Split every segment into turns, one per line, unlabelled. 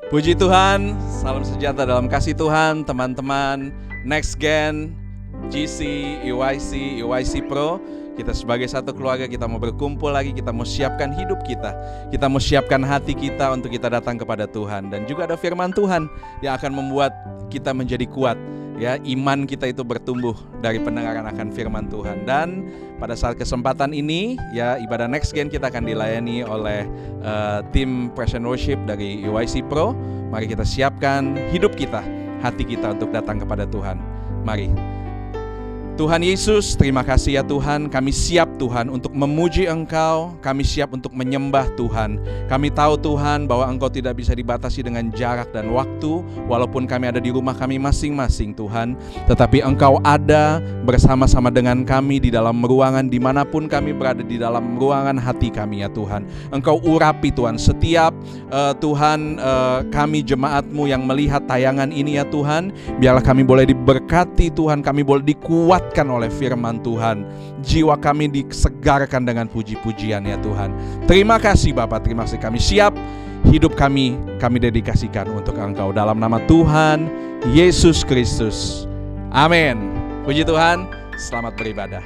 Puji Tuhan, salam sejahtera dalam kasih Tuhan teman-teman Next Gen, GC, EYC Pro. Kita sebagai satu keluarga, kita mau berkumpul lagi, kita mau siapkan hidup kita mau siapkan hati kita untuk kita datang kepada Tuhan. Dan juga ada firman Tuhan yang akan membuat kita menjadi kuat. Ya, iman kita itu bertumbuh dari pendengaran akan firman Tuhan. Dan pada saat kesempatan ini, ya, ibadah Next Gen kita akan dilayani oleh tim Praise and Worship dari EYC Pro. Mari kita siapkan hidup kita, hati kita untuk datang kepada Tuhan. Mari. Tuhan Yesus, terima kasih ya Tuhan, kami siap Tuhan untuk memuji Engkau, kami siap untuk menyembah Tuhan. Kami tahu Tuhan bahwa Engkau tidak bisa dibatasi dengan jarak dan waktu, walaupun kami ada di rumah kami masing-masing Tuhan, tetapi Engkau ada bersama-sama dengan kami di dalam ruangan dimanapun kami berada, di dalam ruangan hati kami ya Tuhan. Engkau urapi Tuhan setiap Tuhan kami jemaat-Mu yang melihat tayangan ini ya Tuhan, biarlah kami boleh diberkati Tuhan, kami boleh dikuatkan oleh firman Tuhan. Jiwa kami disegarkan dengan puji-pujian ya Tuhan. Terima kasih Bapak, terima kasih, kami siap. Hidup kami dedikasikan untuk Engkau dalam nama Tuhan Yesus Kristus. Amin. Puji Tuhan, selamat beribadah.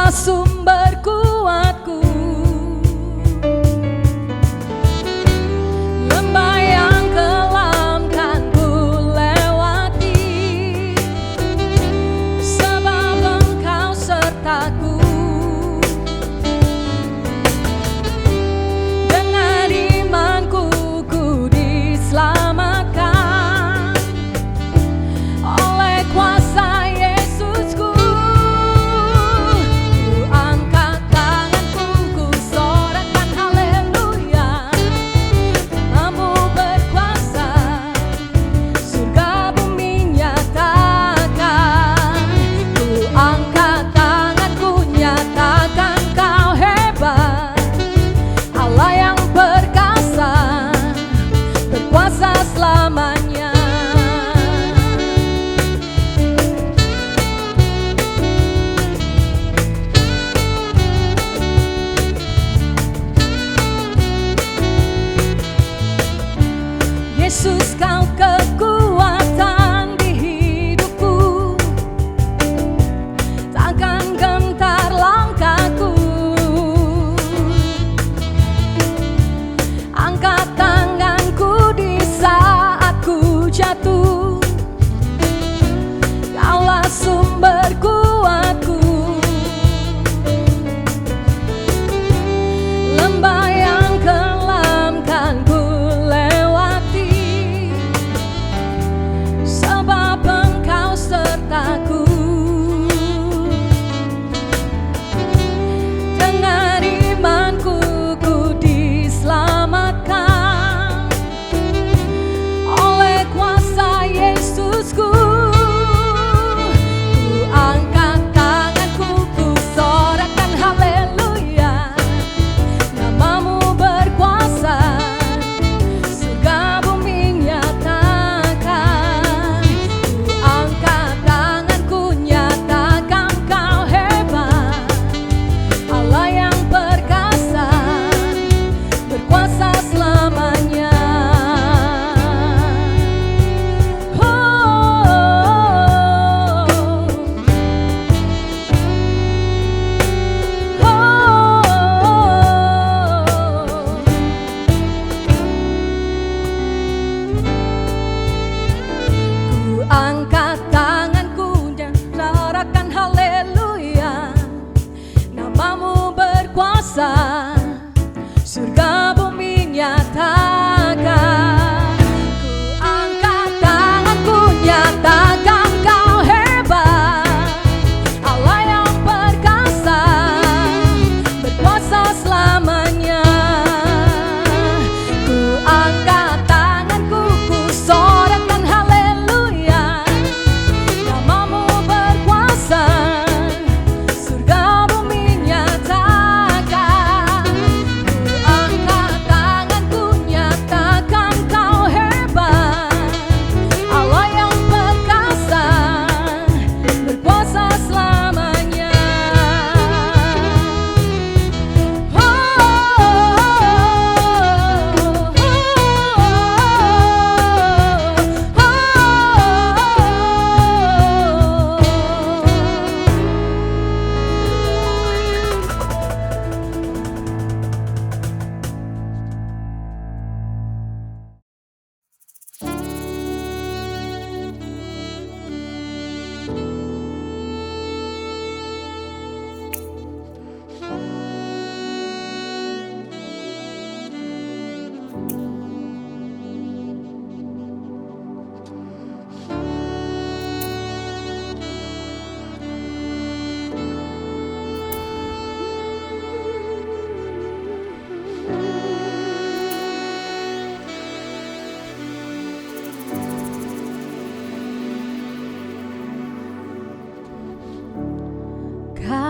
Sumber kuatku, lembah yang kelam kan ku lewati, sebab Engkau sertaku. Dengan imanku ku diselamatkan oleh kuasa Yesusku. Yesus, Kau kekuatan di hidupku, takkan gentar langkahku. Angkat tanganku di saat ku jatuh, Kaulah sumber kuatku. Lembah yang kelam kan ku lewati, sebab Engkau sertaku. Dengan imanku ku diselamatkan oleh kuasa Yesusku. Ku angkat tanganku, ku sorakan haleluya. Namamu berkuasa, surga bumi nyatakan. Ku angkat tanganku, nyatakan Kau hebat, Allah yang perkasa, berkuasa selamanya. Ku angkat tanganku dan sorakan haleluya. Namamu berkuasa, surga bumi nyatakan. Ku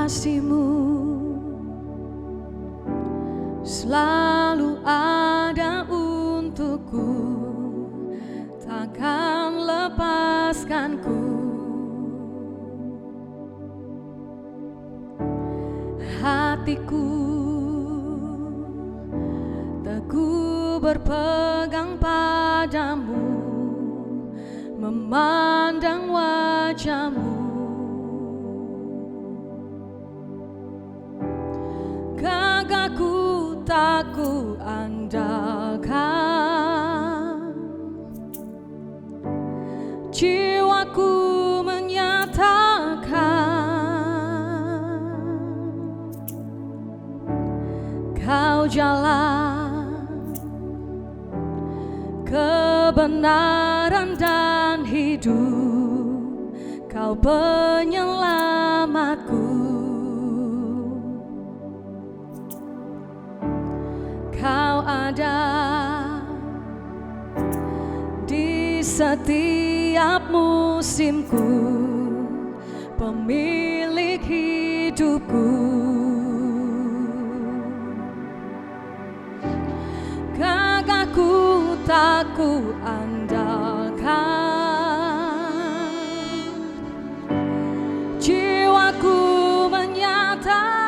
kasih-Mu selalu ada untukku, takkan lepaskanku. Hatiku teguh berpegang padamu, memandang wajah-Mu. Gagahku tak ku andalkan, jiwaku menyatakan Kau jalan kebenaran dan hidup, Kau penyelamatku. Kau ada di setiap musimku, pemilik hidupku. Gagahku tak ku andalkan, jiwaku menyatakan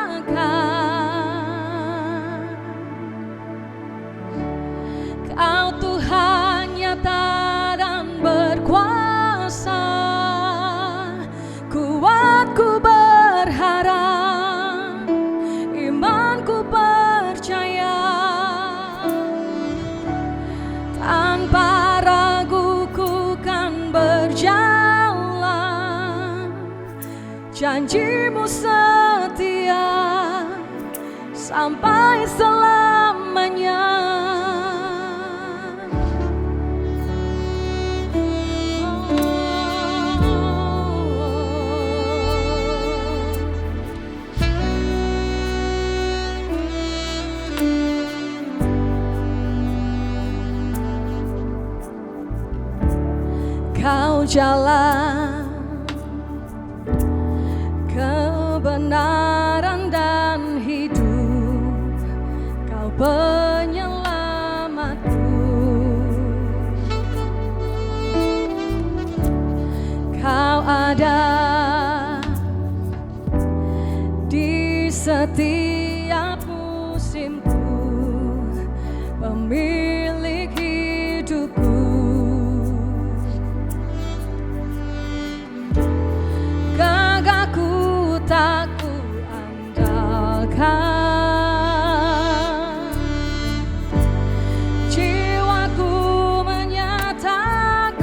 Kau Tuhan nyata dan berkuasa. Kuatku berharap, imanku percaya, tanpa ragu ku kan berjalan. Janji-Mu setia sampai selamanya. Kau jalan kebenaran dan hidup, Kau penyelamatku. Kau ada di setiap musimku, pemilik hidupku. Gagahku tak ku andalkan, jiwaku menyatakan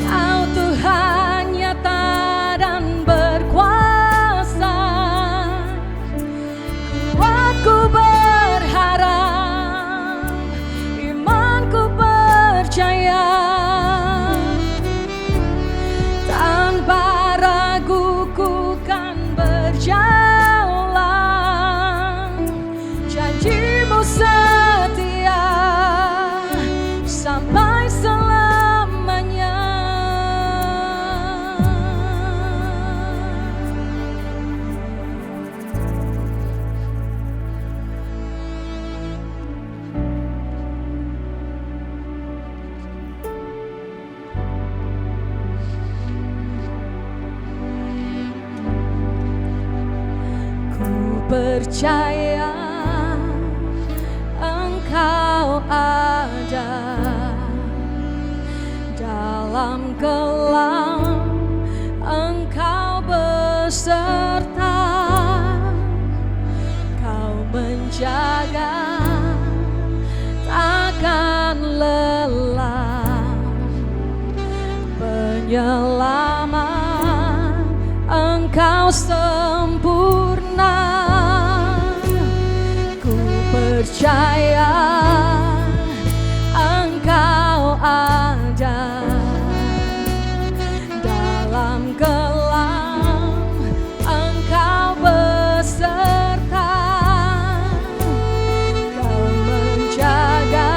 Kau Tuhan nyata dan berkuasa. Kuatku berharap, imanku percaya, tanpa ragu ku kan berjalan. Janji-Mu setia sampai selamanya. Percaya Engkau ada dalam kelam, Engkau beserta, Kau menjaga takkan lelah. Penyelamat Engkau sempurna. Percaya Engkau ada dalam kelam, Engkau beserta, Kau menjaga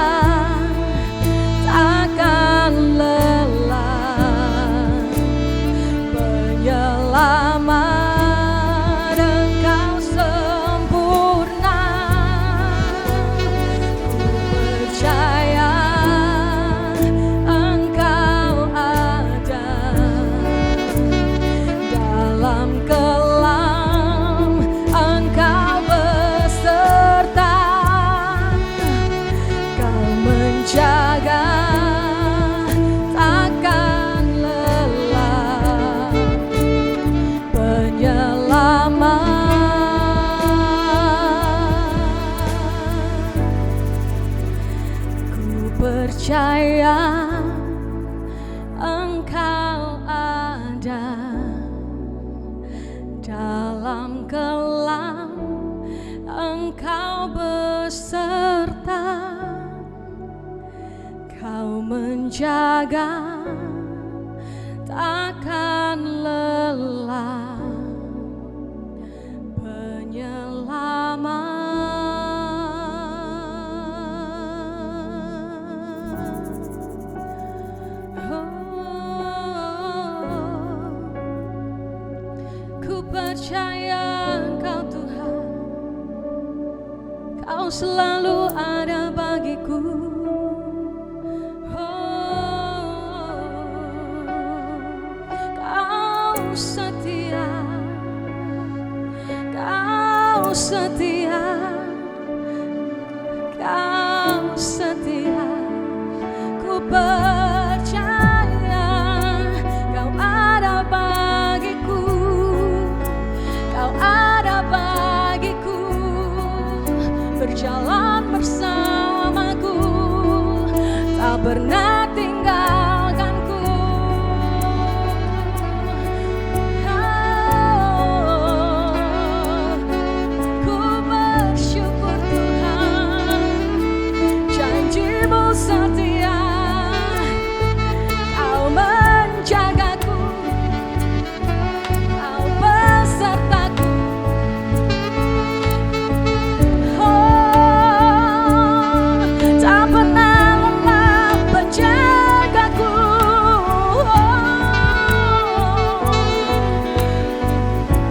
takkan lelah. menjaga, takkan lelah. Ku percaya Engkau Tuhan, Kau selalu ada bagiku. Kau setia, Kau setia, Kau setia. Ku percaya Kau ada bagiku, Kau ada bagiku, berjalan bersamaku, tak pernah tinggalkanku. Ku bersyukur Tuhan, janji-Mu setia, Kau menjagaku, Kau besertaku. Tak pernah lelah menjagaku.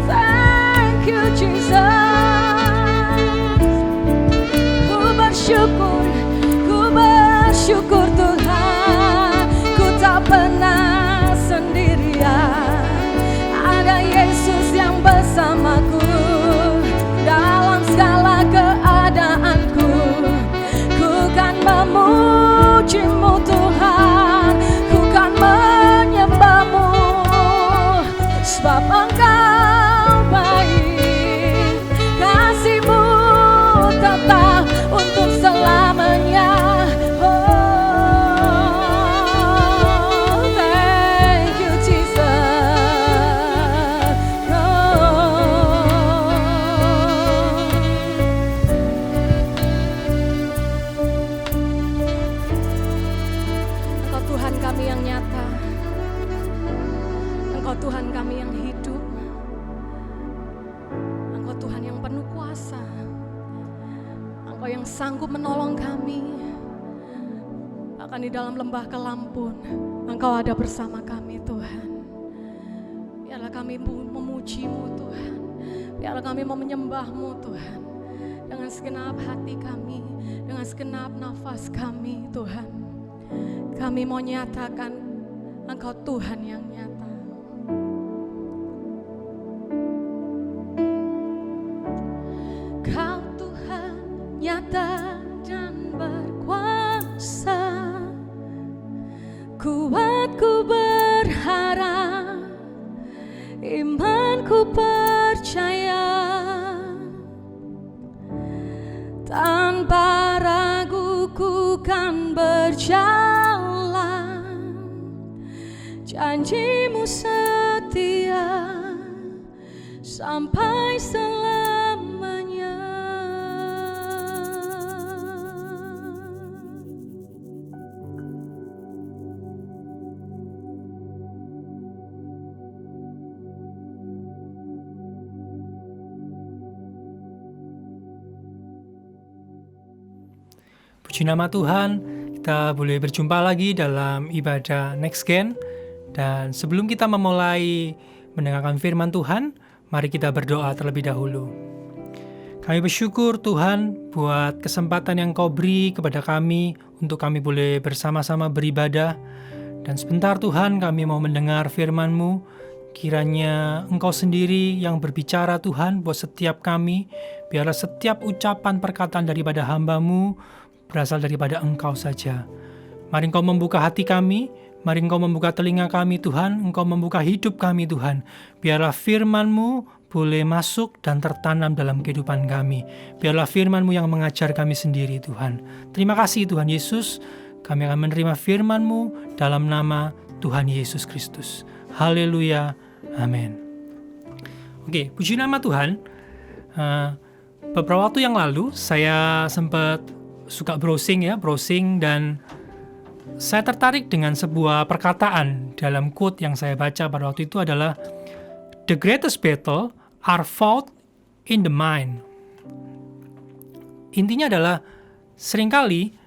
Thank you Jesus. Ku bersyukur Tuhan, ku tak pernah sendirian. Ada Yesus yang bersamaku dalam segala keadaanku. Ku kan memuji-Mu Tuhan, ku kan menyembah-Mu, sebab Engkau baik, kasih-Mu tetap untuk selamanya. Oh, thank you Jesus. Engkau Tuhan kami yang nyata, Engkau Tuhan kami yang hidup, Engkau Tuhan yang penuh kuasa, Engkau yang sanggup menolong kami. Bahkan di dalam lembah kelam pun Engkau ada bersama kami Tuhan. Biarlah kami memuji-Mu Tuhan, biarlah kami mau menyembah-Mu Tuhan, dengan segenap hati kami, dengan segenap nafas kami Tuhan. Kami mau nyatakan Engkau Tuhan yang nyata. Kau Tuhan nyata dan berkuasa, kuatku berharap, imanku percaya, tanpa ragu ku kan berjalan. Janji-Mu setia sampai selamanya.
Puji nama Tuhan, kita boleh berjumpa lagi dalam ibadah Next Gen. Dan sebelum kita memulai mendengarkan firman Tuhan, mari kita berdoa terlebih dahulu. Kami bersyukur Tuhan buat kesempatan yang Kau beri kepada kami untuk kami boleh bersama-sama beribadah. Dan sebentar Tuhan kami mau mendengar firman-Mu. Kiranya Engkau sendiri yang berbicara Tuhan buat setiap kami. Biarlah setiap ucapan perkataan daripada hamba-Mu berasal daripada Engkau saja. Mari Engkau membuka hati kami, mari Engkau membuka telinga kami Tuhan, Engkau membuka hidup kami Tuhan. Biarlah firman-Mu boleh masuk dan tertanam dalam kehidupan kami. Biarlah firman-Mu yang mengajar kami sendiri Tuhan. Terima kasih Tuhan Yesus, kami akan menerima firman-Mu dalam nama Tuhan Yesus Kristus. Haleluya, amin. Oke, puji nama Tuhan. Beberapa waktu yang lalu saya sempat suka browsing dan Saya tertarik dengan sebuah perkataan dalam quote yang saya baca pada waktu itu adalah "The greatest battle are fought in the mind." Intinya adalah seringkali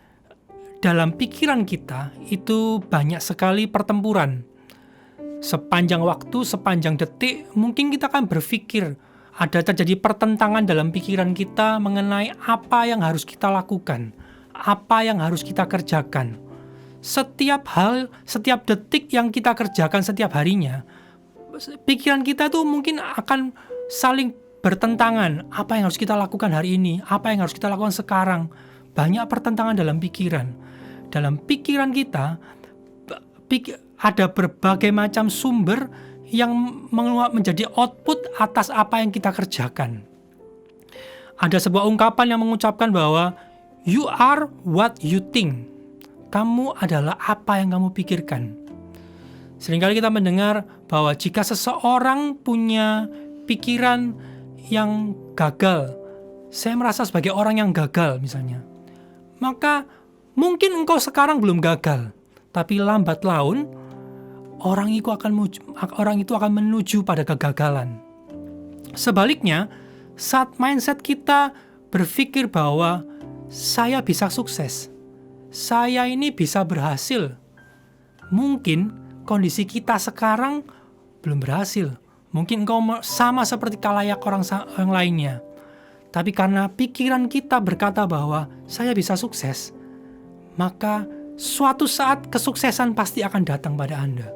dalam pikiran kita itu banyak sekali pertempuran. Sepanjang waktu, sepanjang detik, mungkin kita akan berpikir ada terjadi pertentangan dalam pikiran kita mengenai apa yang harus kita lakukan, apa yang harus kita kerjakan. Setiap hal, setiap detik yang kita kerjakan setiap harinya, pikiran kita tuh mungkin akan saling bertentangan. Apa yang harus kita lakukan hari ini? Apa yang harus kita lakukan sekarang? Banyak pertentangan dalam pikiran. Dalam pikiran kita, ada berbagai macam sumber yang menjadi output atas apa yang kita kerjakan. Ada sebuah ungkapan yang mengucapkan bahwa you are what you think. Kamu adalah apa yang kamu pikirkan. Seringkali kita mendengar bahwa jika seseorang punya pikiran yang gagal, saya merasa sebagai orang yang gagal misalnya, maka mungkin engkau sekarang belum gagal, tapi lambat laun orang itu akan menuju pada kegagalan. Sebaliknya, saat mindset kita berpikir bahwa saya bisa sukses, saya ini bisa berhasil, mungkin kondisi kita sekarang belum berhasil. Mungkin engkau sama seperti kalayak orang lainnya. Tapi karena pikiran kita berkata bahwa saya bisa sukses, maka suatu saat kesuksesan pasti akan datang pada Anda.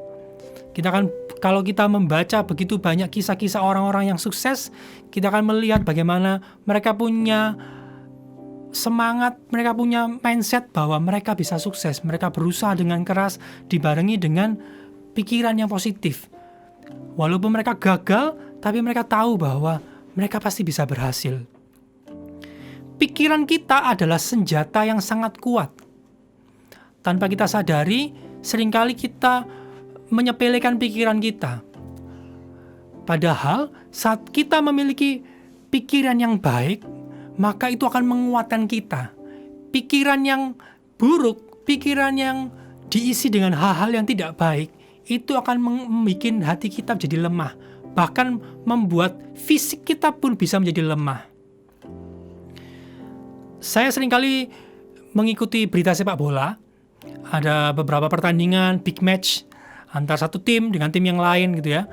Kalau kita membaca begitu banyak kisah-kisah orang-orang yang sukses, kita akan melihat bagaimana mereka punya semangat, mereka punya mindset bahwa mereka bisa sukses. Mereka berusaha dengan keras dibarengi dengan pikiran yang positif. Walaupun mereka gagal, tapi mereka tahu bahwa mereka pasti bisa berhasil. Pikiran kita adalah senjata yang sangat kuat. Tanpa kita sadari, seringkali kita menyepelekan pikiran kita. Padahal saat kita memiliki pikiran yang baik, maka itu akan menguatkan kita. Pikiran yang buruk, pikiran yang diisi dengan hal-hal yang tidak baik, itu akan membuat hati kita menjadi lemah. Bahkan membuat fisik kita pun bisa menjadi lemah. Saya seringkali mengikuti berita sepak bola. Ada beberapa pertandingan, big match, antar satu tim dengan tim yang lain gitu ya.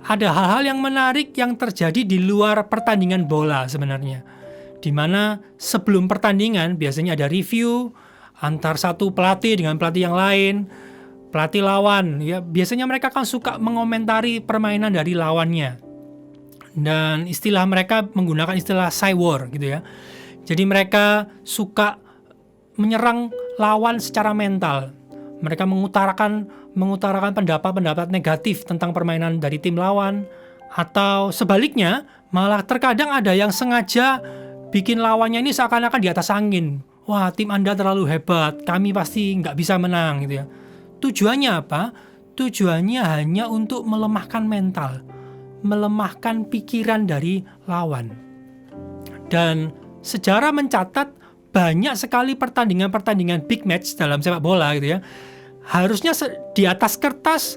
Ada hal-hal yang menarik yang terjadi di luar pertandingan bola sebenarnya, di mana sebelum pertandingan biasanya ada review antar satu pelatih dengan pelatih yang lain, pelatih lawan ya. Biasanya mereka kan suka mengomentari permainan dari lawannya, dan istilah mereka menggunakan istilah cywar gitu ya. Jadi mereka suka menyerang lawan secara mental. Mereka mengutarakan pendapat-pendapat negatif tentang permainan dari tim lawan, atau sebaliknya malah terkadang ada yang sengaja bikin lawannya ini seakan-akan di atas angin. Wah, tim Anda terlalu hebat, kami pasti nggak bisa menang gitu ya. Tujuannya apa? Tujuannya hanya untuk melemahkan mental, melemahkan pikiran dari lawan. Dan sejarah mencatat banyak sekali pertandingan-pertandingan big match dalam sepak bola gitu ya. Harusnya di atas kertas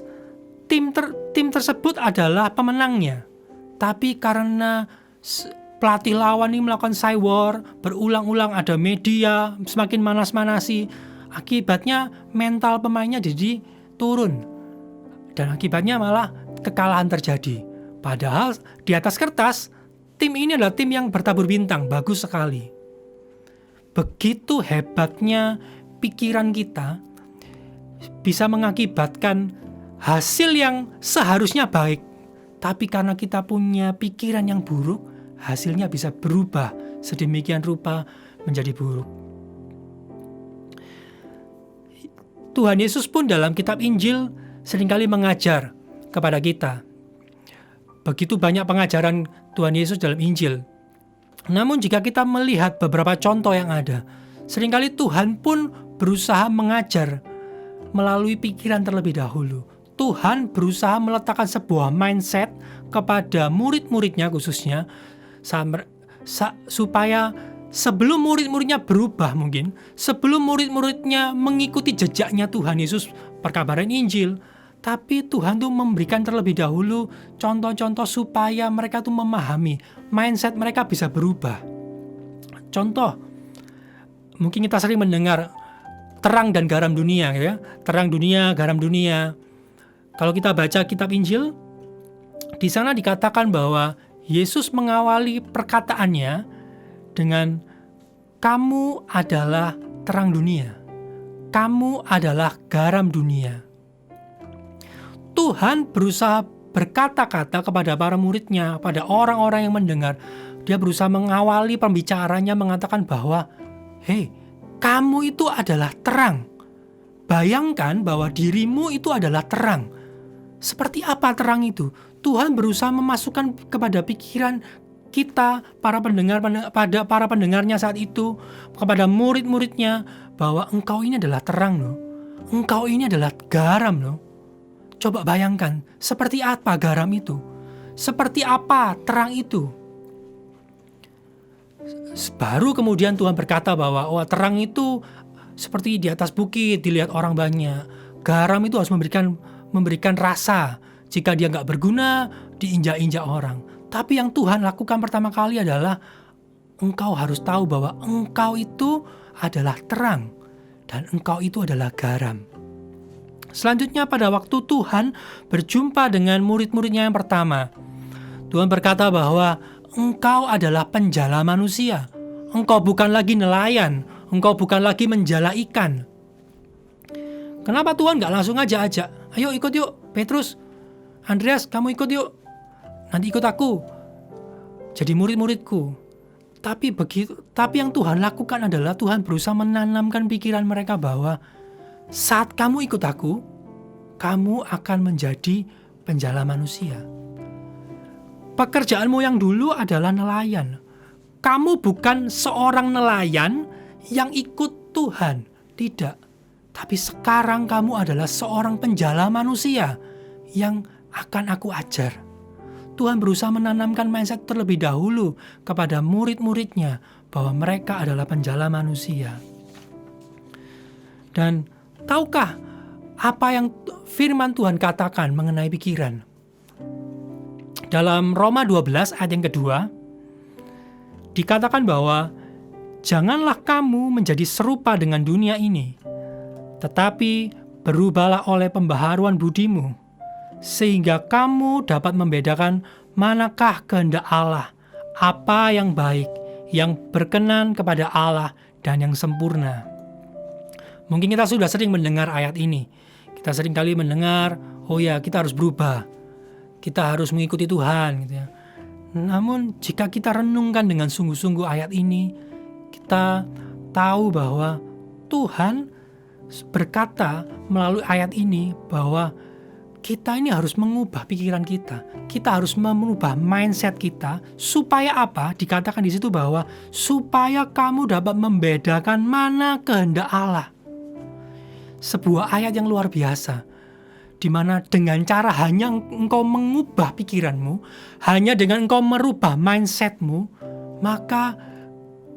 tim tersebut adalah pemenangnya. Tapi karena pelatih lawan ini melakukan cywar, berulang-ulang ada media semakin manas-manasi, akibatnya mental pemainnya jadi turun. Dan akibatnya malah kekalahan terjadi. Padahal di atas kertas tim ini adalah tim yang bertabur bintang, bagus sekali. Begitu hebatnya pikiran kita bisa mengakibatkan hasil yang seharusnya baik, tapi karena kita punya pikiran yang buruk, hasilnya bisa berubah sedemikian rupa menjadi buruk. Tuhan Yesus pun dalam kitab Injil seringkali mengajar kepada kita. Begitu banyak pengajaran Tuhan Yesus dalam Injil. Namun jika kita melihat beberapa contoh yang ada, seringkali Tuhan pun berusaha mengajar melalui pikiran terlebih dahulu. Tuhan berusaha meletakkan sebuah mindset kepada murid-muridnya khususnya, supaya sebelum murid-muridnya berubah mungkin, sebelum murid-muridnya mengikuti jejaknya Tuhan Yesus perkabaran Injil, tapi Tuhan tuh memberikan terlebih dahulu contoh-contoh supaya mereka tuh memahami, mindset mereka bisa berubah. Contoh, mungkin kita sering mendengar terang dan garam dunia, ya, terang dunia, garam dunia. Kalau kita baca kitab Injil, di sana dikatakan bahwa Yesus mengawali perkataannya dengan kamu adalah terang dunia. Kamu adalah garam dunia. Tuhan berusaha berkata-kata kepada para muridnya, pada orang-orang yang mendengar. Dia berusaha mengawali pembicaranya mengatakan bahwa, hei, kamu itu adalah terang. Bayangkan bahwa dirimu itu adalah terang. Seperti apa terang itu? Tuhan berusaha memasukkan kepada pikiran kita, para pendengarnya saat itu, kepada murid-muridnya, bahwa engkau ini adalah terang loh. Engkau ini adalah garam loh. Coba bayangkan, seperti apa garam itu? Seperti apa terang itu? Baru kemudian Tuhan berkata bahwa terang itu seperti di atas bukit, dilihat orang banyak. Garam itu harus memberikan rasa. Jika dia nggak berguna, diinjak-injak orang. Tapi yang Tuhan lakukan pertama kali adalah engkau harus tahu bahwa engkau itu adalah terang dan engkau itu adalah garam. Selanjutnya pada waktu Tuhan berjumpa dengan murid-muridnya yang pertama, Tuhan berkata bahwa engkau adalah penjala manusia. Engkau bukan lagi nelayan, engkau bukan lagi menjala ikan. Kenapa Tuhan nggak langsung ajak? Ayo ikut yuk, Petrus, Andreas, kamu ikut yuk. Nanti ikut aku, jadi murid-muridku. Tapi yang Tuhan lakukan adalah Tuhan berusaha menanamkan pikiran mereka bahwa saat kamu ikut aku, kamu akan menjadi penjala manusia. Pekerjaanmu yang dulu adalah nelayan. Kamu bukan seorang nelayan yang ikut Tuhan, tidak. Tapi sekarang kamu adalah seorang penjala manusia yang akan aku ajar. Tuhan berusaha menanamkan mindset terlebih dahulu kepada murid-muridnya bahwa mereka adalah penjala manusia. Dan tahukah apa yang firman Tuhan katakan mengenai pikiran? Dalam Roma 12 ayat yang kedua, dikatakan bahwa janganlah kamu menjadi serupa dengan dunia ini, tetapi berubahlah oleh pembaharuan budimu, sehingga kamu dapat membedakan manakah kehendak Allah, apa yang baik, yang berkenan kepada Allah, dan yang sempurna. Mungkin kita sudah sering mendengar ayat ini. Kita sering kali mendengar, oh ya, kita harus berubah. Kita harus mengikuti Tuhan. Gitu ya. Namun jika kita renungkan dengan sungguh-sungguh ayat ini, kita tahu bahwa Tuhan berkata melalui ayat ini bahwa kita ini harus mengubah pikiran kita. Kita harus mengubah mindset kita. Supaya apa? Dikatakan di situ bahwa supaya kamu dapat membedakan mana kehendak Allah. Sebuah ayat yang luar biasa. Di mana dengan cara hanya engkau mengubah pikiranmu, hanya dengan engkau merubah mindsetmu, maka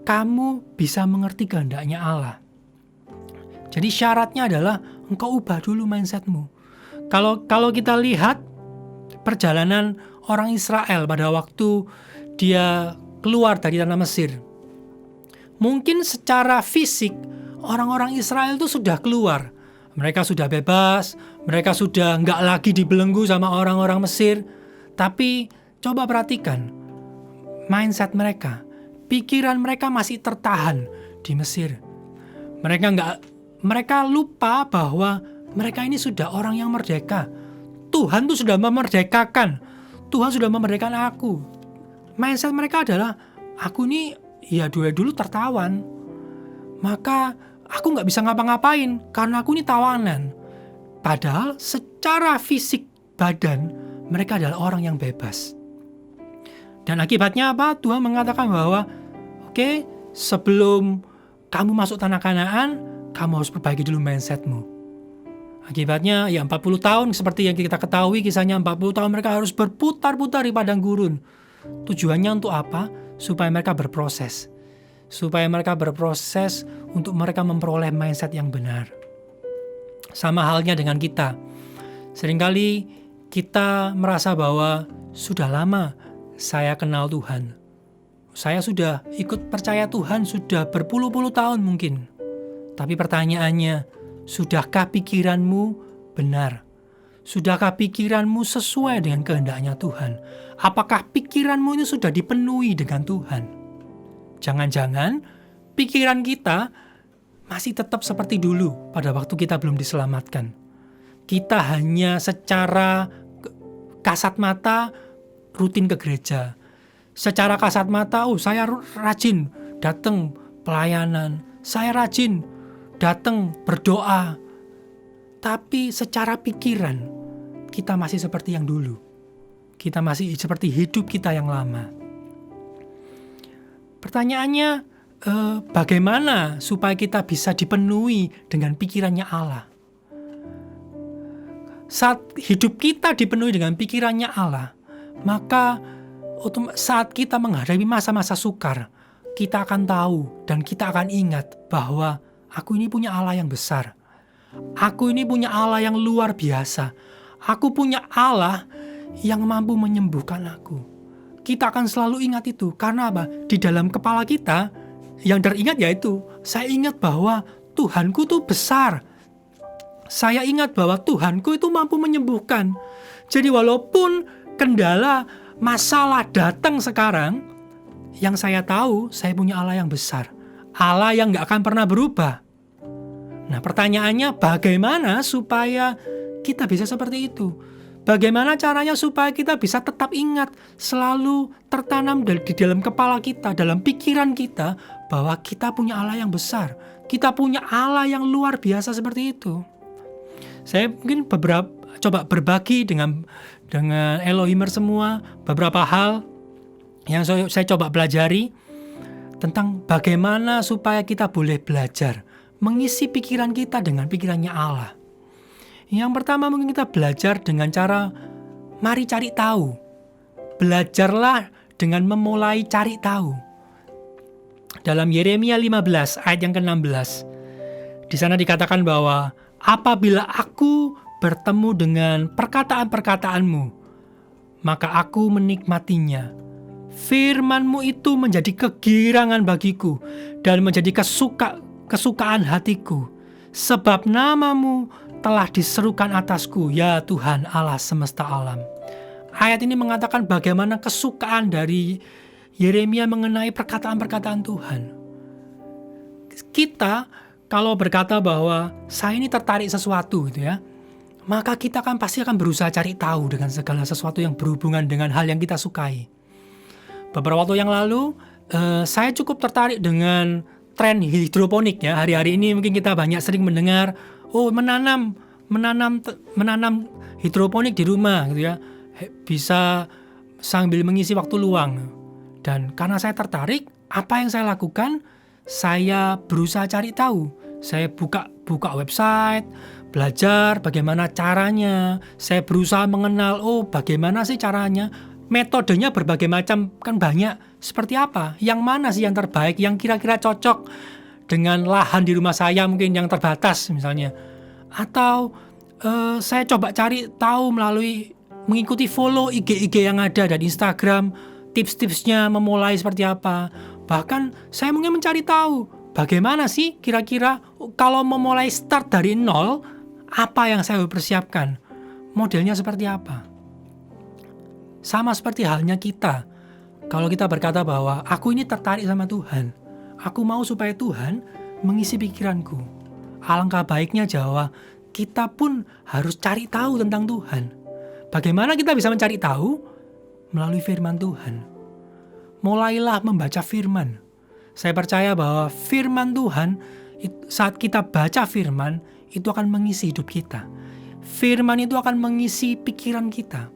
kamu bisa mengerti kehendaknya Allah. Jadi syaratnya adalah engkau ubah dulu mindsetmu. Kalau kita lihat perjalanan orang Israel pada waktu dia keluar dari tanah Mesir, mungkin secara fisik orang-orang Israel itu sudah keluar. Mereka sudah bebas, mereka sudah nggak lagi dibelenggu sama orang-orang Mesir. Tapi coba perhatikan mindset mereka, pikiran mereka masih tertahan di Mesir. Mereka lupa bahwa mereka ini sudah orang yang merdeka. Tuhan tuh sudah memerdekakan. Tuhan sudah memerdekakan aku. Mindset mereka adalah, aku ini ya dulu tertawan. Maka aku nggak bisa ngapa-ngapain karena aku ini tawanan. Padahal secara fisik badan, mereka adalah orang yang bebas. Dan akibatnya apa? Tuhan mengatakan bahwa, oke, sebelum kamu masuk tanah Kanaan, kamu harus perbaiki dulu mindsetmu. Akibatnya ya 40 tahun seperti yang kita ketahui kisahnya 40 tahun mereka harus berputar-putar di padang gurun. Tujuannya untuk apa? Supaya mereka berproses. supaya mereka berproses untuk mereka memperoleh mindset yang benar. Sama halnya dengan kita. Seringkali kita merasa bahwa sudah lama saya kenal Tuhan. Saya sudah ikut percaya Tuhan sudah berpuluh-puluh tahun mungkin. Tapi pertanyaannya, sudahkah pikiranmu benar? Sudahkah pikiranmu sesuai dengan kehendaknya Tuhan? Apakah pikiranmu ini sudah dipenuhi dengan Tuhan? Jangan-jangan pikiran kita masih tetap seperti dulu pada waktu kita belum diselamatkan. Kita hanya secara kasat mata rutin ke gereja. Secara kasat mata, saya rajin datang pelayanan. Saya rajin datang berdoa. Tapi secara pikiran, kita masih seperti yang dulu. Kita masih seperti hidup kita yang lama. Pertanyaannya, bagaimana supaya kita bisa dipenuhi dengan pikirannya Allah? Saat hidup kita dipenuhi dengan pikirannya Allah, maka saat kita menghadapi masa-masa sukar, kita akan tahu dan kita akan ingat bahwa aku ini punya Allah yang besar. Aku ini punya Allah yang luar biasa. Aku punya Allah yang mampu menyembuhkan aku. Kita akan selalu ingat itu. Karena apa? Di dalam kepala kita yang teringat yaitu, saya ingat bahwa Tuhanku itu besar. Saya ingat bahwa Tuhanku itu mampu menyembuhkan. Jadi walaupun kendala masalah datang sekarang, yang saya tahu saya punya Allah yang besar. Allah yang gak akan pernah berubah. Nah pertanyaannya, bagaimana supaya kita bisa seperti itu? Bagaimana caranya supaya kita bisa tetap ingat, selalu tertanam di dalam kepala kita, dalam pikiran kita, bahwa kita punya Allah yang besar. Kita punya Allah yang luar biasa seperti itu. Saya mungkin coba berbagi dengan Elohimer semua beberapa hal yang saya coba pelajari tentang bagaimana supaya kita boleh belajar mengisi pikiran kita dengan pikirannya Allah. Yang pertama mungkin kita belajar dengan cara mari cari tahu. Belajarlah dengan memulai cari tahu. Dalam Yeremia 15 ayat yang ke-16, di sana dikatakan bahwa apabila aku bertemu dengan perkataan-perkataanmu, maka aku menikmatinya. Firman-Mu itu menjadi kegirangan bagiku dan menjadi kesukaan hatiku. Sebab nama-Mu telah diserukan atasku, ya Tuhan Allah semesta alam. Ayat ini mengatakan bagaimana kesukaan dari Yeremia mengenai perkataan-perkataan Tuhan. Kita kalau berkata bahwa saya ini tertarik sesuatu gitu ya, maka kita kan pasti akan berusaha cari tahu dengan segala sesuatu yang berhubungan dengan hal yang kita sukai. Beberapa waktu yang lalu, saya cukup tertarik dengan tren hidroponik ya. Hari-hari ini mungkin kita sering mendengar, menanam hidroponik di rumah gitu ya, bisa sambil mengisi waktu luang. Dan karena saya tertarik, apa yang saya lakukan? Saya berusaha cari tahu. Saya buka website, belajar bagaimana caranya. Saya berusaha mengenal, bagaimana sih caranya. Metodenya berbagai macam, kan banyak. Seperti apa? Yang mana sih yang terbaik, yang kira-kira cocok dengan lahan di rumah saya mungkin yang terbatas misalnya. Atau saya coba cari tahu melalui mengikuti follow IG yang ada dan Instagram, tips-tipsnya memulai seperti apa. Bahkan saya mungkin mencari tahu bagaimana sih kira-kira kalau memulai start dari nol, apa yang saya persiapkan, modelnya seperti apa. Sama seperti halnya kita. Kalau kita berkata bahwa aku ini tertarik sama Tuhan, aku mau supaya Tuhan mengisi pikiranku. Alangkah baiknya bahwa kita pun harus cari tahu tentang Tuhan. Bagaimana kita bisa mencari tahu? Melalui firman Tuhan. Mulailah membaca firman. Saya percaya bahwa firman Tuhan, saat kita baca firman, itu akan mengisi hidup kita. Firman itu akan mengisi pikiran kita.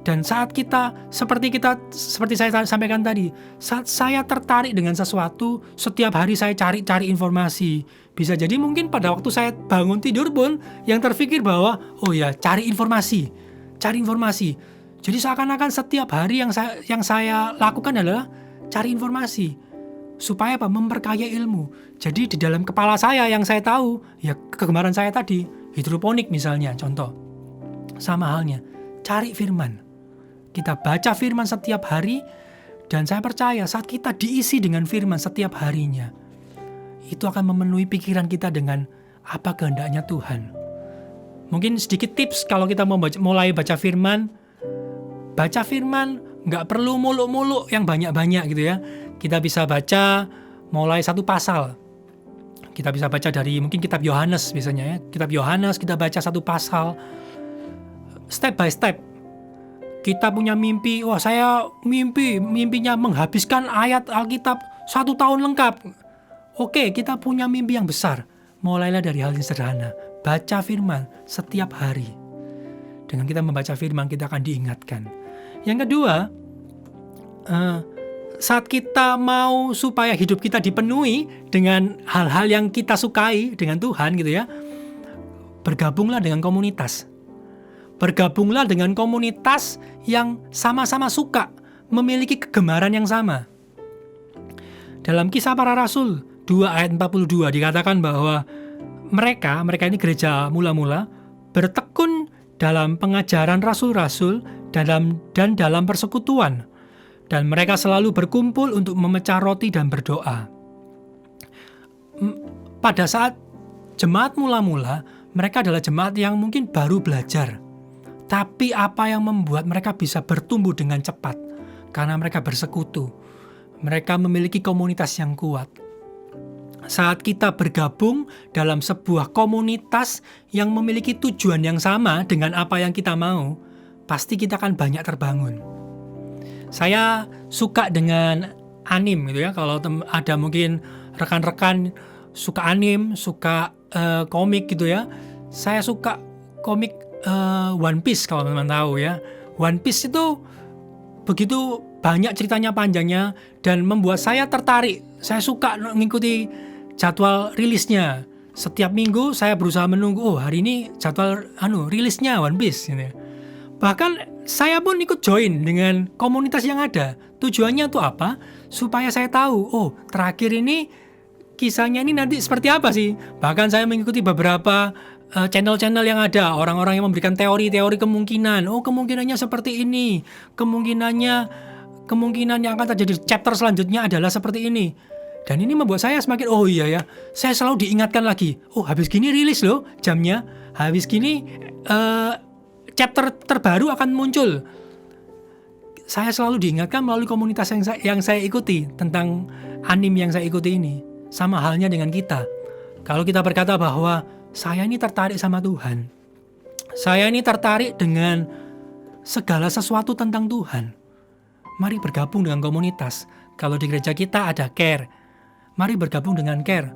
Dan saat seperti saya sampaikan tadi, saat saya tertarik dengan sesuatu, setiap hari saya cari informasi. Bisa jadi mungkin pada waktu saya bangun tidur pun, yang terpikir bahwa, cari informasi. Jadi seakan-akan setiap hari yang saya lakukan adalah cari informasi. supaya apa? Memperkaya ilmu. Jadi di dalam kepala saya yang saya tahu, ya kegemaran saya tadi, hidroponik misalnya, contoh. Sama halnya, cari firman. Kita baca firman setiap hari, dan saya percaya saat kita diisi dengan firman setiap harinya, itu akan memenuhi pikiran kita dengan apa kehendaknya Tuhan. Mungkin sedikit tips kalau kita mau mulai baca firman nggak perlu muluk-muluk yang banyak-banyak gitu ya. Kita bisa baca mulai satu pasal. Kita bisa baca dari mungkin kitab Yohanes biasanya ya. Kitab Yohanes kita baca satu pasal. Step by step. Kita punya mimpi, wah saya mimpinya menghabiskan ayat Alkitab 1 tahun lengkap. Oke, kita punya mimpi yang besar. Mulailah dari hal yang sederhana. Baca firman setiap hari. Dengan kita membaca firman, kita akan diingatkan. Yang kedua, saat kita mau supaya hidup kita dipenuhi dengan hal-hal yang kita sukai dengan Tuhan gitu ya, bergabunglah dengan komunitas. Bergabunglah dengan komunitas yang sama-sama suka, memiliki kegemaran yang sama. Dalam Kisah Para Rasul 2 ayat 42 dikatakan bahwa mereka ini gereja mula-mula bertekun dalam pengajaran rasul-rasul dan dalam persekutuan, dan mereka selalu berkumpul untuk memecah roti dan berdoa. Pada saat jemaat mula-mula, mereka adalah jemaat yang mungkin baru belajar, tapi apa yang membuat mereka bisa bertumbuh dengan cepat? Karena mereka bersekutu, mereka memiliki komunitas yang kuat. Saat kita bergabung dalam sebuah komunitas yang memiliki tujuan yang sama dengan apa yang kita mau, pasti kita akan banyak terbangun. Saya suka dengan anime gitu ya. Kalau ada mungkin rekan-rekan suka anime, suka komik gitu ya. Saya suka komik One Piece kalau teman-teman tahu ya. One Piece itu begitu banyak ceritanya panjangnya dan membuat saya tertarik. Saya suka mengikuti jadwal rilisnya. Setiap minggu saya berusaha menunggu, hari ini jadwal rilisnya One Piece gitu. Bahkan saya pun ikut join dengan komunitas yang ada. Tujuannya itu apa? Supaya saya tahu, terakhir ini kisahnya ini nanti seperti apa sih? Bahkan saya mengikuti beberapa channel-channel yang ada, orang-orang yang memberikan teori-teori kemungkinan. Kemungkinannya seperti ini. Kemungkinan yang akan terjadi chapter selanjutnya adalah seperti ini. Dan ini membuat saya semakin, saya selalu diingatkan lagi. Habis gini rilis loh jamnya. Habis gini chapter terbaru akan muncul. Saya selalu diingatkan melalui komunitas yang saya ikuti tentang anime yang saya ikuti ini. Sama halnya dengan kita. Kalau kita berkata bahwa saya ini tertarik sama Tuhan. Saya ini tertarik dengan segala sesuatu tentang Tuhan. Mari bergabung dengan komunitas. Kalau di gereja kita ada care. Mari bergabung dengan care.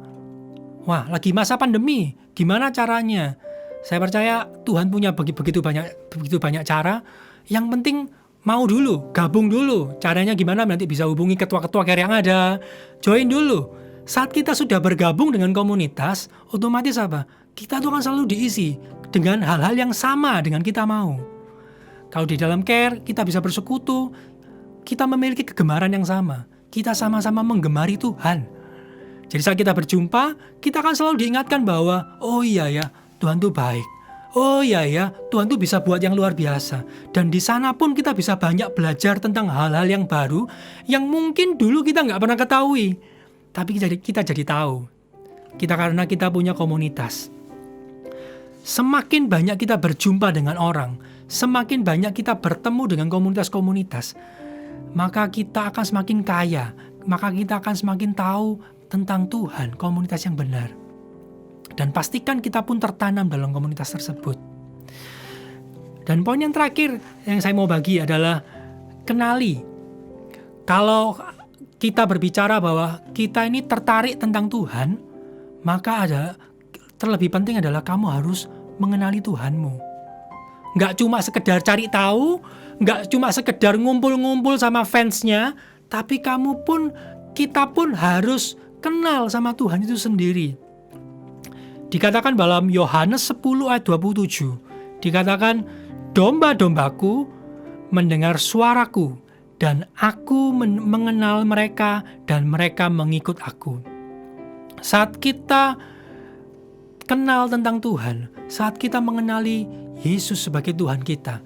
Wah, lagi masa pandemi, gimana caranya? Saya percaya Tuhan punya begitu banyak cara. Yang penting mau dulu, gabung dulu. Caranya gimana? Nanti bisa hubungi ketua-ketua care yang ada. Join dulu. Saat kita sudah bergabung dengan komunitas, otomatis apa? Kita tuh akan selalu diisi dengan hal-hal yang sama dengan kita mau. Kalau di dalam care, kita bisa bersekutu. Kita memiliki kegemaran yang sama. Kita sama-sama menggemari Tuhan. Jadi saat kita berjumpa, kita akan selalu diingatkan bahwa, Tuhan tuh baik. Tuhan tuh bisa buat yang luar biasa. Dan di sana pun kita bisa banyak belajar tentang hal-hal yang baru, yang mungkin dulu kita nggak pernah ketahui. Tapi kita jadi tahu. Karena kita punya komunitas. Semakin banyak kita berjumpa dengan orang, semakin banyak kita bertemu dengan komunitas-komunitas, maka kita akan semakin kaya, maka kita akan semakin tahu tentang Tuhan, komunitas yang benar. Dan pastikan kita pun tertanam dalam komunitas tersebut. Dan poin yang terakhir yang saya mau bagi adalah kenali. Kalau kita berbicara bahwa kita ini tertarik tentang Tuhan, maka terlebih penting adalah kamu harus mengenali Tuhanmu. Nggak cuma sekedar cari tahu, nggak cuma sekedar ngumpul-ngumpul sama fansnya, tapi kita pun harus kenal sama Tuhan itu sendiri. Dikatakan dalam Yohanes 10 ayat 27, dikatakan, domba-dombaku mendengar suaraku, dan aku mengenal mereka dan mereka mengikut aku. Saat kita kenal tentang Tuhan, saat kita mengenali Yesus sebagai Tuhan kita,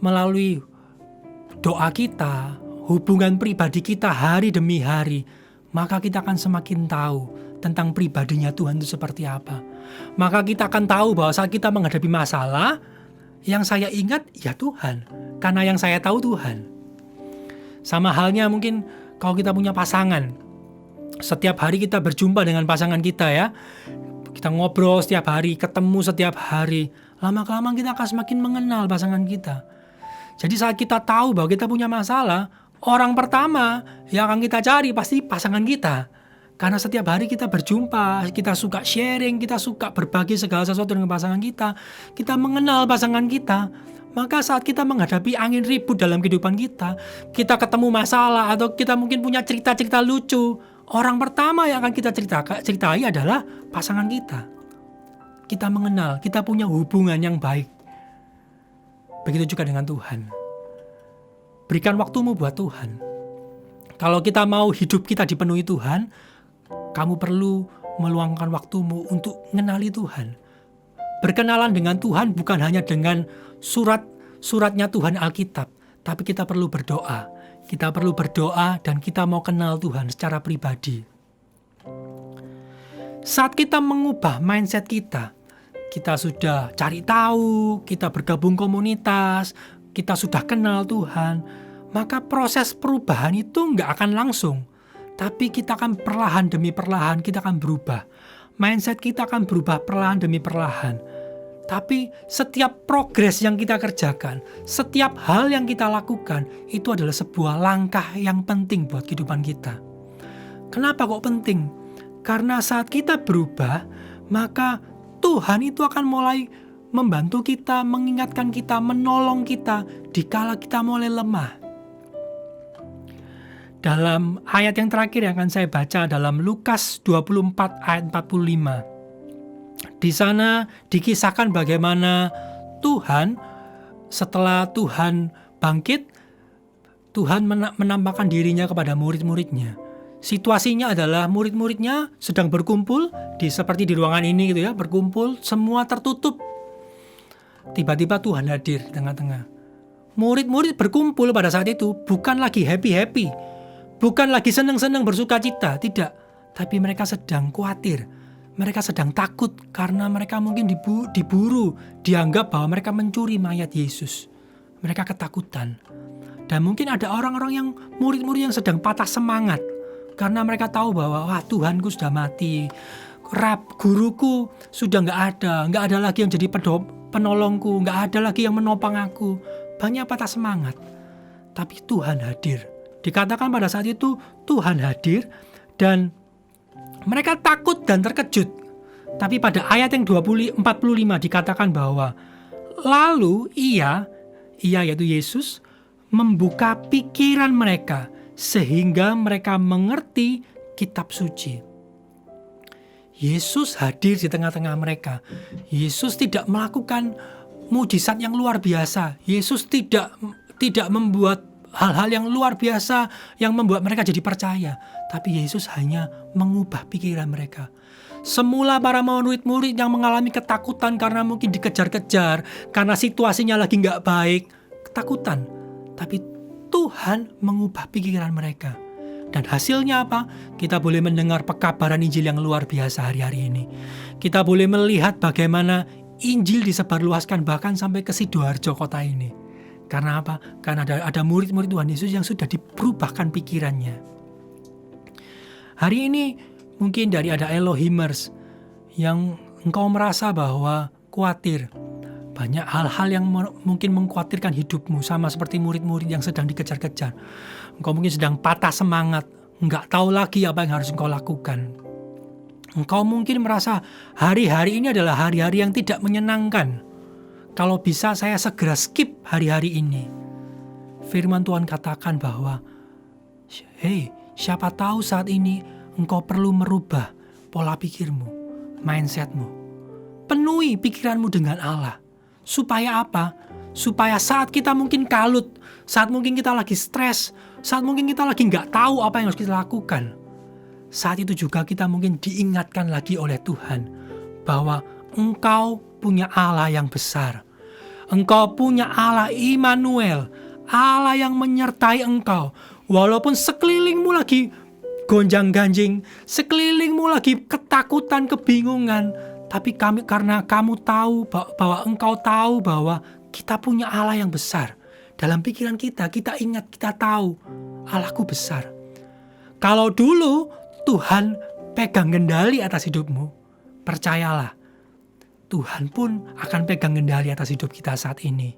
melalui doa kita, hubungan pribadi kita hari demi hari, maka kita akan semakin tahu tentang pribadinya Tuhan itu seperti apa. Maka kita akan tahu bahwa saat kita menghadapi masalah, yang saya ingat ya Tuhan, karena yang saya tahu Tuhan. Sama halnya mungkin kalau kita punya pasangan, setiap hari kita berjumpa dengan pasangan kita ya, kita ngobrol setiap hari, ketemu setiap hari, lama-kelamaan kita akan semakin mengenal pasangan kita. Jadi saat kita tahu bahwa kita punya masalah, orang pertama yang akan kita cari pasti pasangan kita. Karena setiap hari kita berjumpa, kita suka sharing, kita suka berbagi segala sesuatu dengan pasangan kita mengenal pasangan kita. Maka saat kita menghadapi angin ribut dalam kehidupan kita ketemu masalah atau kita mungkin punya cerita-cerita lucu, orang pertama yang akan kita ceritai adalah pasangan kita. Kita mengenal, kita punya hubungan yang baik. Begitu juga dengan Tuhan. Berikan waktumu buat Tuhan. Kalau kita mau hidup kita dipenuhi Tuhan, kamu perlu meluangkan waktumu untuk mengenali Tuhan. Berkenalan dengan Tuhan bukan hanya dengan suratnya Tuhan Alkitab, tapi kita perlu berdoa. Kita perlu berdoa dan kita mau kenal Tuhan secara pribadi. Saat kita mengubah mindset kita sudah cari tahu, kita bergabung komunitas, kita sudah kenal Tuhan, maka proses perubahan itu nggak akan langsung. Tapi kita akan perlahan demi perlahan kita akan berubah. Mindset kita akan berubah perlahan demi perlahan. Tapi setiap progres yang kita kerjakan, setiap hal yang kita lakukan, itu adalah sebuah langkah yang penting buat kehidupan kita. Kenapa kok penting? Karena saat kita berubah, maka Tuhan itu akan mulai membantu kita, mengingatkan kita, menolong kita dikala kita mulai lemah. Dalam ayat yang terakhir yang akan saya baca dalam Lukas 24 ayat 45. Di sana dikisahkan bagaimana Tuhan setelah Tuhan bangkit, Tuhan menampakkan dirinya kepada murid-muridnya. Situasinya adalah murid-muridnya sedang berkumpul seperti di ruangan ini gitu ya, berkumpul semua tertutup. Tiba-tiba Tuhan hadir di tengah-tengah. Murid-murid berkumpul pada saat itu bukan lagi happy-happy, bukan lagi senang-senang bersuka cita, tidak. Tapi mereka sedang khawatir, mereka sedang takut karena mereka mungkin diburu, dianggap bahwa mereka mencuri mayat Yesus. Mereka ketakutan. Dan mungkin ada orang-orang yang murid-murid yang sedang patah semangat karena mereka tahu bahwa wah Tuhanku sudah mati, guruku sudah nggak ada lagi yang jadi penolongku, nggak ada lagi yang menopang aku. Banyak patah semangat. Tapi Tuhan hadir. Dikatakan pada saat itu Tuhan hadir dan mereka takut dan terkejut. Tapi pada ayat yang 45 dikatakan bahwa lalu ia yaitu Yesus membuka pikiran mereka sehingga mereka mengerti kitab suci. Yesus hadir di tengah-tengah mereka. Yesus tidak melakukan mujizat yang luar biasa. Yesus tidak membuat hal-hal yang luar biasa yang membuat mereka jadi percaya. Tapi Yesus hanya mengubah pikiran mereka. Semula para murid-murid yang mengalami ketakutan karena mungkin dikejar-kejar, karena situasinya lagi gak baik, ketakutan. Tapi Tuhan mengubah pikiran mereka. Dan hasilnya apa? Kita boleh mendengar pekabaran Injil yang luar biasa hari-hari ini. Kita boleh melihat bagaimana Injil disebarluaskan bahkan sampai ke Sidoarjo kota ini. Karena apa? Karena ada murid-murid Tuhan Yesus yang sudah diberubahkan pikirannya. Hari ini mungkin dari ada Elohimers yang engkau merasa bahwa khawatir. Banyak hal-hal yang mungkin mengkhawatirkan hidupmu sama seperti murid-murid yang sedang dikejar-kejar. Engkau mungkin sedang patah semangat, enggak tahu lagi apa yang harus engkau lakukan. Engkau mungkin merasa hari-hari ini adalah hari-hari yang tidak menyenangkan. Kalau bisa saya segera skip hari-hari ini. Firman Tuhan katakan bahwa, siapa tahu saat ini engkau perlu merubah pola pikirmu, mindsetmu. Penuhi pikiranmu dengan Allah. Supaya apa? supaya saat kita mungkin kalut, saat mungkin kita lagi stres, saat mungkin kita lagi gak tahu apa yang harus kita lakukan, saat itu juga kita mungkin diingatkan lagi oleh Tuhan bahwa Engkau punya Allah yang besar. Engkau punya Allah Immanuel, Allah yang menyertai engkau. Walaupun sekelilingmu lagi gonjang-ganjing, sekelilingmu lagi ketakutan, kebingungan, tapi karena kamu tahu bahwa engkau tahu bahwa kita punya Allah yang besar. Dalam pikiran kita ingat, kita tahu Allahku besar. Kalau dulu Tuhan pegang kendali atas hidupmu, percayalah, Tuhan pun akan pegang kendali atas hidup kita saat ini.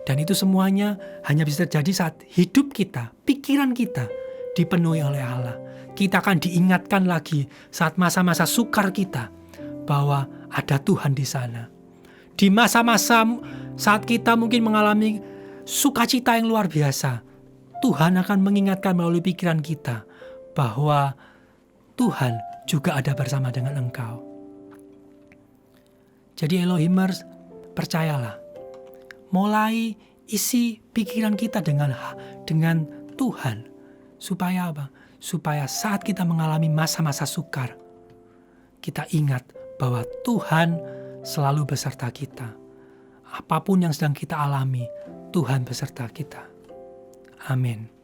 Dan itu semuanya hanya bisa terjadi saat hidup kita, pikiran kita dipenuhi oleh Allah. Kita akan diingatkan lagi saat masa-masa sukar kita bahwa ada Tuhan di sana. Di masa-masa saat kita mungkin mengalami sukacita yang luar biasa, Tuhan akan mengingatkan melalui pikiran kita bahwa Tuhan juga ada bersama dengan engkau. Jadi Elohimers, percayalah, mulai isi pikiran kita dengan Tuhan. Supaya apa? Supaya saat kita mengalami masa-masa sukar, kita ingat bahwa Tuhan selalu beserta kita. Apapun yang sedang kita alami, Tuhan beserta kita. Amin.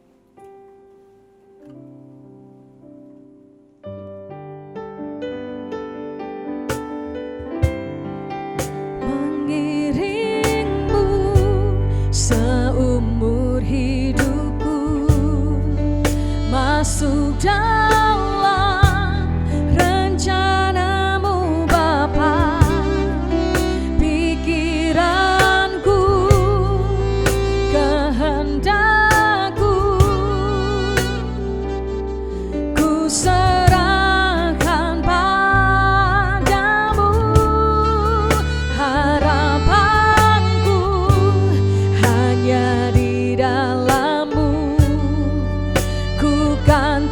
Seumur hidupku masuk dalam rencanamu Bapa. Pikiranku, kehendakku, ku serahkan padamu. Harapanku hanya di dalammu, ku kan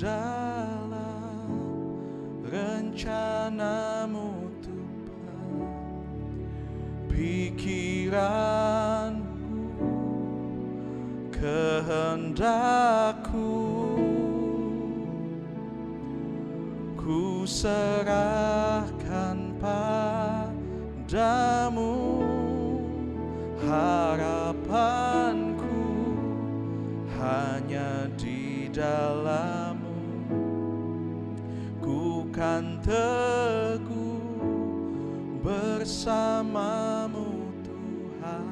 dalam rencanamu Tuhan. Pikiranku, kehendakku, ku serahkan padamu. Harapanku hanya di dalam-Mu. Ku kan teguh bersama-Mu Tuhan.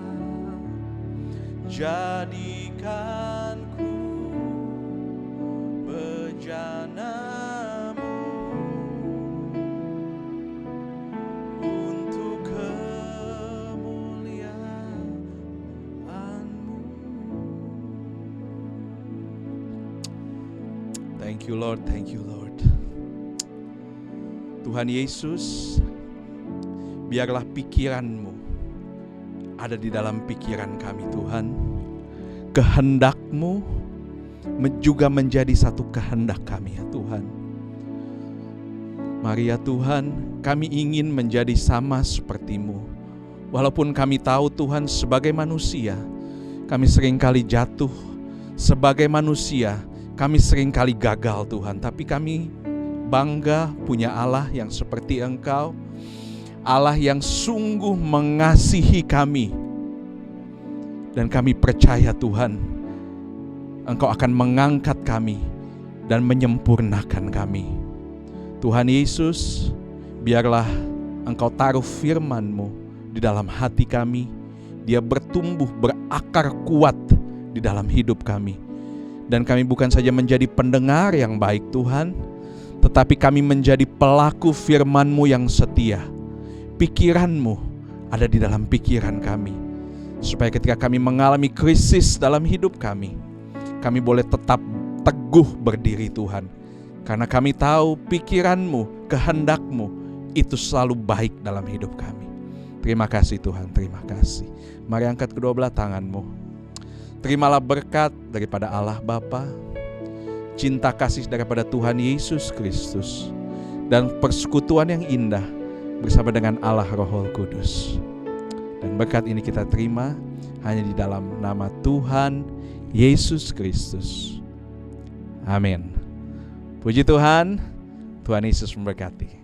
Jadikanku bejana-Mu untuk kemuliaan-Mu. Thank you Lord, thank you Lord. Tuhan Yesus, biarlah pikiran-Mu ada di dalam pikiran kami Tuhan. Kehendak-Mu juga menjadi satu kehendak kami ya Tuhan. Mari ya Tuhan, kami ingin menjadi sama seperti-Mu. Walaupun kami tahu Tuhan sebagai manusia, kami seringkali jatuh. Sebagai manusia, kami seringkali gagal Tuhan. Tapi kami bangga punya Allah yang seperti Engkau. Allah yang sungguh mengasihi kami. Dan kami percaya Tuhan, Engkau akan mengangkat kami dan menyempurnakan kami. Tuhan Yesus, biarlah Engkau taruh firman-Mu di dalam hati kami. Dia bertumbuh, berakar kuat di dalam hidup kami. Dan kami bukan saja menjadi pendengar yang baik Tuhan, tetapi kami menjadi pelaku firman-Mu yang setia. Pikiran-Mu ada di dalam pikiran kami. Supaya ketika kami mengalami krisis dalam hidup kami boleh tetap teguh berdiri Tuhan. Karena kami tahu pikiran-Mu, kehendak-Mu itu selalu baik dalam hidup kami. Terima kasih Tuhan, terima kasih. Mari angkat kedua belah tangan-Mu. Terimalah berkat daripada Allah Bapa, cinta kasih daripada Tuhan Yesus Kristus, dan persekutuan yang indah bersama dengan Allah Roh Kudus. Dan berkat ini kita terima hanya di dalam nama Tuhan Yesus Kristus. Amin. Puji Tuhan, Tuhan Yesus memberkati.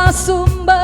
Sumber